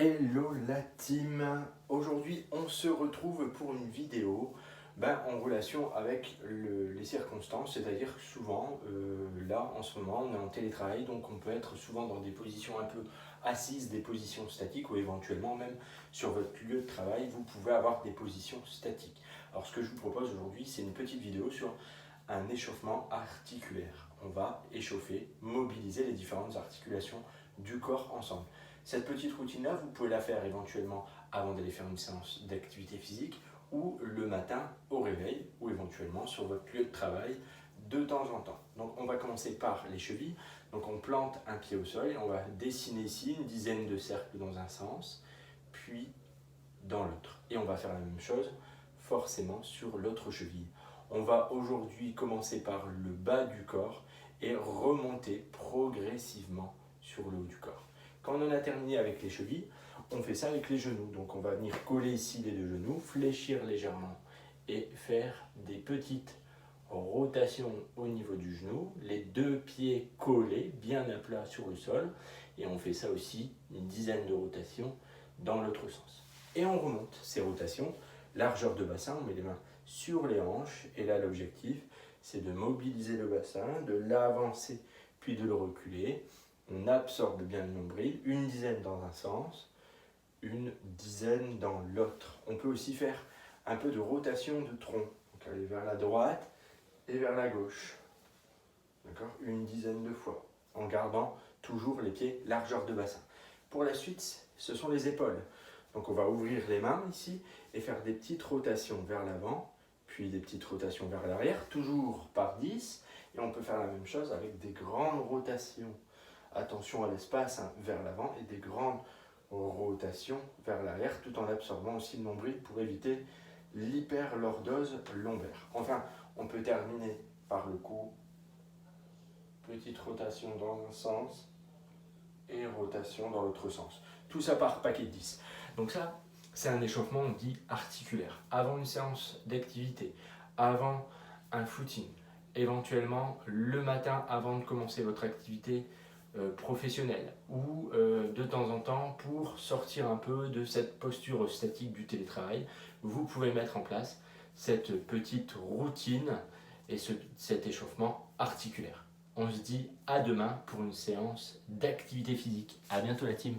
Hello la team. Aujourd'hui on se retrouve pour une vidéo en relation avec les circonstances, c'est-à-dire que souvent, là en ce moment on est en télétravail, donc on peut être souvent dans des positions un peu assises, des positions statiques, ou éventuellement même sur votre lieu de travail vous pouvez avoir des positions statiques. Alors ce que je vous propose aujourd'hui, c'est une petite vidéo sur un échauffement articulaire. On va échauffer, mobiliser les différentes articulations du corps ensemble. Cette petite routine-là, vous pouvez la faire éventuellement avant d'aller faire une séance d'activité physique ou le matin au réveil ou éventuellement sur votre lieu de travail de temps en temps. Donc on va commencer par les chevilles. Donc on plante un pied au sol et on va dessiner ici une dizaine de cercles dans un sens, puis dans l'autre. Et on va faire la même chose forcément sur l'autre cheville. On va aujourd'hui commencer par le bas du corps et remonter progressivement sur le haut du corps. Quand on en a terminé avec les chevilles, on fait ça avec les genoux. Donc on va venir coller ici les deux genoux, fléchir légèrement et faire des petites rotations au niveau du genou. Les deux pieds collés bien à plat sur le sol. Et on fait ça aussi une dizaine de rotations dans l'autre sens. Et on remonte ces rotations, largeur de bassin, on met les mains sur les hanches. Et là l'objectif, c'est de mobiliser le bassin, de l'avancer puis de le reculer. On absorbe bien le nombril, une dizaine dans un sens, une dizaine dans l'autre. On peut aussi faire un peu de rotation de tronc. Donc aller vers la droite et vers la gauche. D'accord ? Une dizaine de fois, en gardant toujours les pieds largeur de bassin. Pour la suite, ce sont les épaules. Donc on va ouvrir les mains ici et faire des petites rotations vers l'avant, puis des petites rotations vers l'arrière, toujours par 10. Et on peut faire la même chose avec des grandes rotations. Attention à l'espace vers l'avant et des grandes rotations vers l'arrière, tout en absorbant aussi le nombril pour éviter l'hyperlordose lombaire. Enfin, on peut terminer par le cou. Petite rotation dans un sens et rotation dans l'autre sens. Tout ça par paquet de 10. Donc ça, c'est un échauffement, on dit articulaire. Avant une séance d'activité, avant un footing, éventuellement le matin avant de commencer votre activité professionnelle ou de temps en temps pour sortir un peu de cette posture statique du télétravail, vous pouvez mettre en place cette petite routine et cet échauffement articulaire. On se dit à demain pour une séance d'activité physique. À bientôt la team.